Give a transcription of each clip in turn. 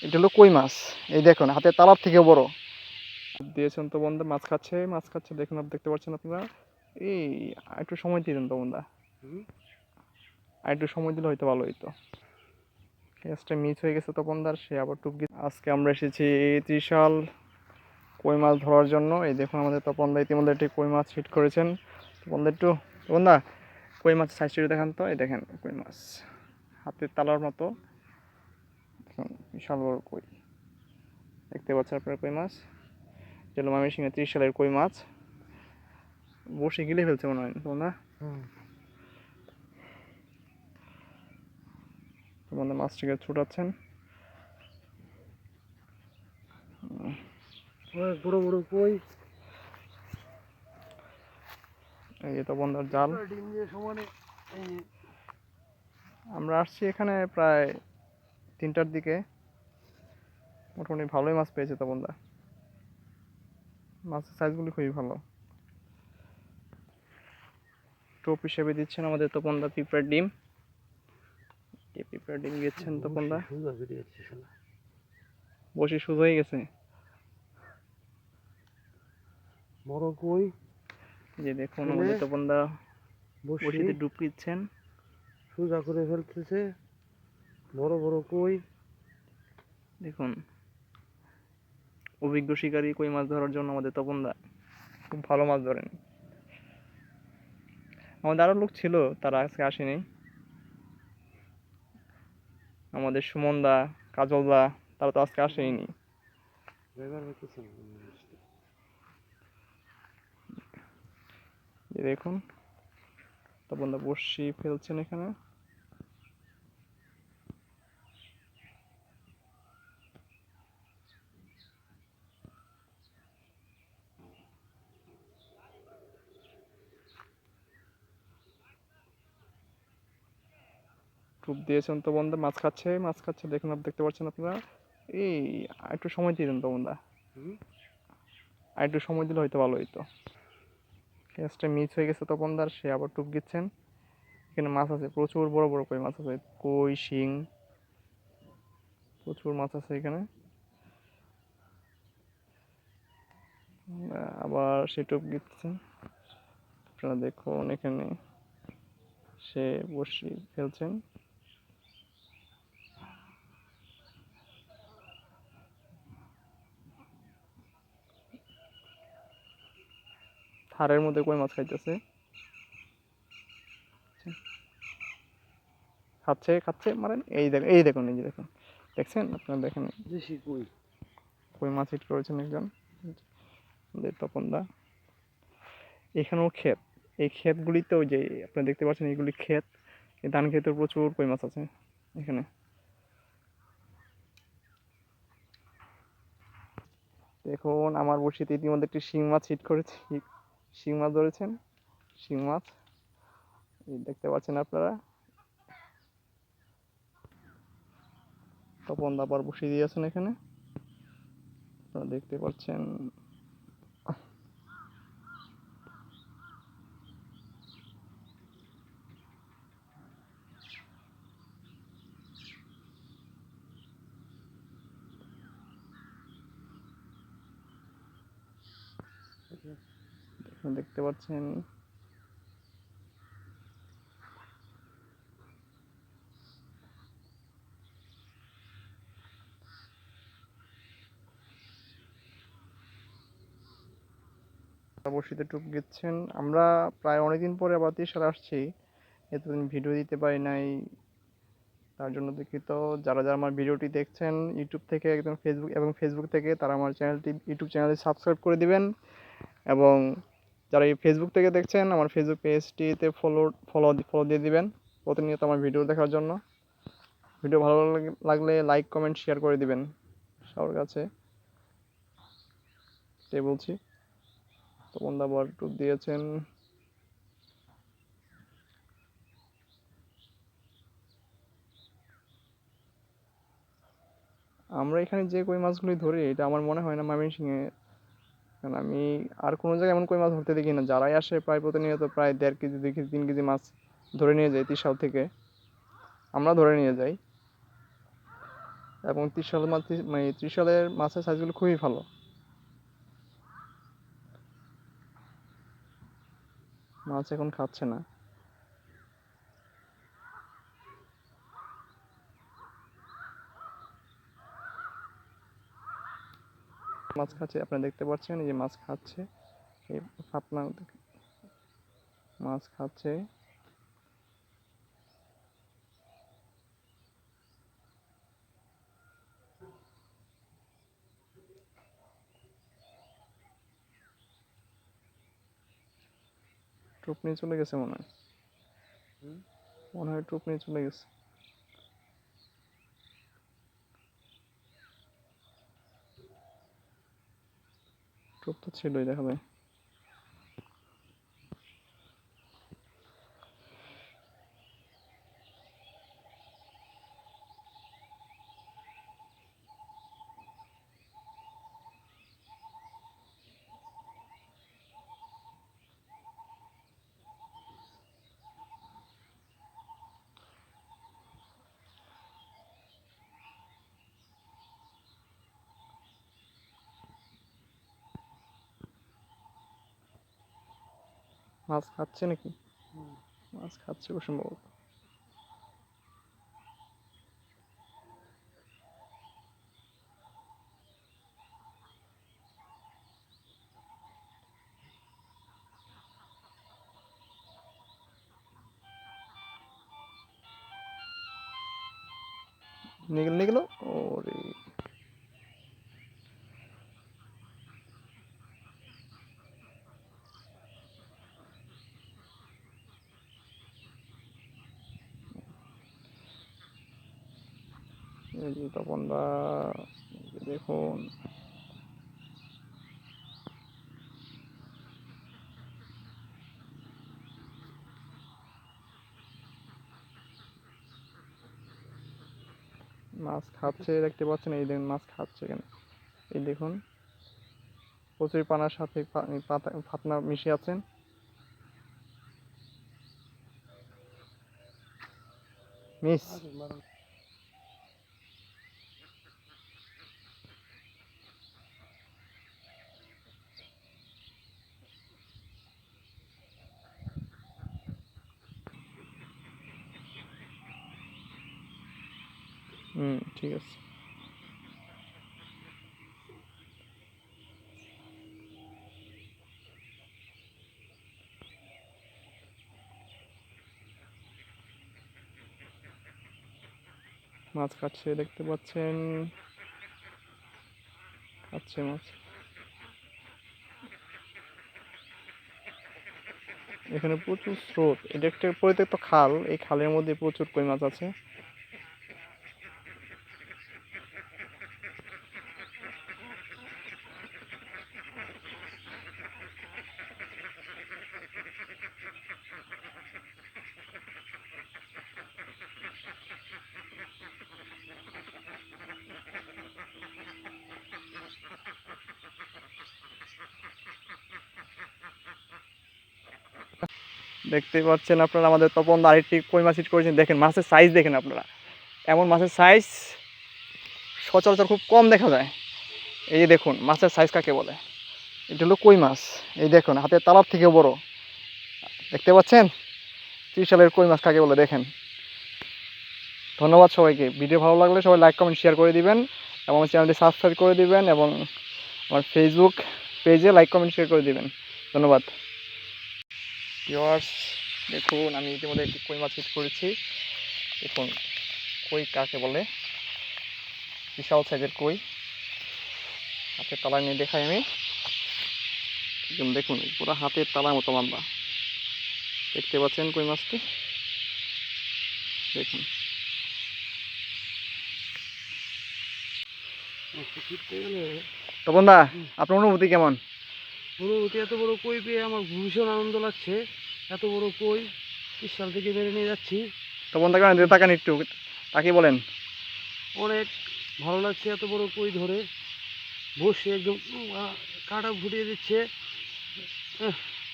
এটা হলো কই মাছ। এই দেখুন হাতের তালার থেকেও বড় দিয়েছেন তো বন্ধু। মাছ খাচ্ছে মাছ খাচ্ছে, দেখুন দেখতে পাচ্ছেন আপনারা। এই একটু সময় দিলেন তো বন্ধা, আর একটু সময় দিলে হয়তো ভালো হইতো। গ্যাসটা মিস হয়ে গেছে তপনদার, সে আবার টুকি। আজকে আমরা এসেছি ত্রিশাল কই মাছ ধরার জন্য। এই দেখুন আমাদের তপনদা ইতিমধ্যে একটি কই মাছ হিট করেছেন। তপনদা একটু, তপনদা কই মাছ সাইজটা দেখান তো। এই দেখেন কই মাছ হাতের তালার মতো, বিশাল বড় কই দেখতে পাচ্ছেন আপনারা। কই মাছ যেগুলো ময়মনসিংহে ত্রিশালের কই মাছ। বসে গিলে ফেলছে মনে হয় তপনদা। তপনদা মাছটিকে ছুটাচ্ছেন। বড় বড় কই, এই যে তপনদার জাল। আমরা আসছি এখানে প্রায় 3টার দিকে। মোটামুটি ভালোই মাছ পেয়েছে তপনদা, মাছের সাইজগুলি খুবই ভালো। টোপ হিসেবে দিচ্ছেন আমাদের তপনদা পিঁপড়ার ডিম। এই পিঁপড়ার ডিম দিচ্ছেন তপনদা। বসে সোজা হয়ে গেছে বড় কই। যে দেখুন আমাদের তপনদা বসিতে ডুব দিচ্ছেন, সোজা করে ফেলতেছে। বড় বড় কই দেখুন। অভিজ্ঞ শিকারী কই মাছ ধরার জন্য আমাদের তপনদা খুব ভালো মাছ ধরেন। আমাদের আরো লোক ছিল, তারা আজকে আসেনি। আমাদের সুমনদা, কাজলদা, তারা তো আজকে আসেনি। দেখুন তপনদা বসি ফেলছেন এখানে। টোপ দিয়েছেন তপনদা, মাছ খাচ্ছে মাছ খাচ্ছে, দেখুন দেখতে পাচ্ছেন আপনারা। এই একটু সময় দিলেন তপনদা, আর একটু সময় দিলে হয়তো ভালো হইতো। গ্যাসটা মিস হয়ে গেছে তপনদার, সে আবার টুক দিচ্ছেন। এখানে মাছ আছে প্রচুর, বড় বড় কই মাছ আছে, কই শিং প্রচুর মাছ আছে এখানে। আবার সে টুক দিচ্ছেন। আপনারা দেখুন এখানে সে বসি ফেলছেন। থারের মধ্যে কই মাছ খাইতেছে, খাচ্ছে খাচ্ছে মারেন। এই দেখুন এই দেখুন এই যে দেখুন, দেখছেন আপনারা, দেখেন দেশি কই। কই মাছ হিট করেছেন একজন তপনদা। এখানেও ক্ষেত, এই ক্ষেতগুলিতে ওই যে আপনারা দেখতে পাচ্ছেন এইগুলি ক্ষেত। এই ধান ক্ষেতে প্রচুর কই মাছ আছে এখানে। দেখুন আমার বড়শিতে ইতিমধ্যে একটি শিং মাছ হিট করেছি, শিং মাছ ধরেছেন। শিং মাছ দেখতে পাচ্ছেন আপনারা। তপন দা আবার বসিয়ে দিয়েছেন এখানে, আপনারা দেখতে পাচ্ছেন। দেখতে পাচ্ছেন বড়শিতে টুপ দিচ্ছেন। আমরা প্রায় অনেকদিন পরে আবার ত্রিশাল আসছি, এতদিন ভিডিও দিতে পারি নাই, তার জন্য দুঃখিত। যারা যারা আমার ভিডিওটি দেখছেন ইউটিউব থেকে একদম ফেসবুক থেকে, তারা আমার ইউটিউব চ্যানেলটি সাবস্ক্রাইব করে দিবেন। এবং যারা এই ফেসবুক থেকে দেখছেন আমার ফেসবুক পেজটিতে ফলো দিয়ে দিবেন প্রতিনিয়ত আমার ভিডিও দেখার জন্য। ভিডিও ভালো লাগলে লাইক কমেন্ট শেয়ার করে দিবেন সবার কাছে, এটাই বলছি। তপন দা আবার টুপ দিয়েছেন। আমরা এখানে যে কই মাছগুলি ধরি এটা আমার মনে হয় না ময়মনসিংহে, কারণ আমি আর কোনো জায়গায় এমন কই মাছ ধরতে দেখি না। যারাই আসে প্রায় প্রতিনিয়ত প্রায় 1.5 কেজি 2 কেজি 3 কেজি মাছ ধরে নিয়ে যায় ত্রিশাল থেকে, আমরা ধরে নিয়ে যাই। এবং ত্রিশাল মাছ, মানে ত্রিশালের মাছের সাইজগুলো খুবই ভালো। মাছ এখন খাচ্ছে না, মাছ খাচ্ছে, আপনারা দেখতে পাচ্ছেন এই যে মাছ খাচ্ছে, এই ফাতনা মাছ খাচ্ছে। টোপ নিয়ে চলে গেছে মনে হয়, টোপ নিয়ে চলে গেছে। টোপ তো ছিলই, দেখা যায়। মাছ খাচ্ছে নাকি? মাছ খাচ্ছে খুব সম্ভবত। নিয়ে গেল। ওরে, এই যে তপনদা, দেখুন মাছ খাচ্ছে, দেখতে পাচ্ছেন, এই দেখুন মাছ খাচ্ছে এখানে, এই দেখুন কচুরি পানার সাথে পাতা ফাতনা মিশিয়ে আছেন। মিস, ঠিক আছে। মাছ খাচ্ছে, দেখতে পাচ্ছেন, খাচ্ছে মাছ। এখানে প্রচুর স্রোত, এটা একটা পরিত্যক্ত খাল, এই খালের মধ্যে প্রচুর কই মাছ আছে। দেখতে পাচ্ছেন আপনারা, আমাদের তপন দা আরেকটি কই মাছ হিট করেছেন। দেখেন মাছের সাইজ, দেখেন আপনারা, এমন মাছের সাইজ সচরাচর খুব কম দেখা যায়। এই যে দেখুন মাছের সাইজ কাকে বলে, এটা হলো কই মাছ। এই দেখুন হাতের তালার থেকে বড়, দেখতে পাচ্ছেন ত্রিশালের কই মাছ কাকে বলে, দেখেন। ধন্যবাদ সবাইকে। ভিডিও ভালো লাগলে সবাই লাইক কমেন্ট শেয়ার করে দিবেন এবং আমার চ্যানেলটি সাবস্ক্রাইব করে দিবেন এবং আমার ফেসবুক পেজে লাইক কমেন্ট শেয়ার করে দিবেন। ধন্যবাদ ভিউয়ার্স। দেখুন আমি ইতিমধ্যে একটি কই মাছ হিট করেছি। দেখুন কই কাকে বলে, বিশাল সাইজের কই, হাতের তালা নিয়ে দেখাই আমি। দেখুন পুরো হাতের তালার মতো লম্বা, দেখতে পাচ্ছেন কই মাছটি, দেখুন। তপন দা, আপনার অনুভূতি কেমন? অনুভূতি, এত বড় কই পেয়ে আমার ভীষণ আনন্দ লাগছে। এত বড় কই ত্রিশাল থেকে মেরে নিয়ে যাচ্ছি। তপন দা কেমন, তাকান একটু, তাকে বলেন। অনেক ভালো লাগছে এত বড় কই ধরে বসে একদম কাটা ফুটিয়ে দিচ্ছে।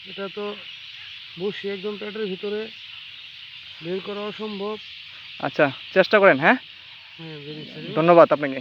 এটা তো বসে একদম পেটের ভিতরে বের করা অসম্ভব। আচ্ছা চেষ্টা করেন, হ্যাঁ। হ্যাঁ, very sorry। ধন্যবাদ আপনাকে।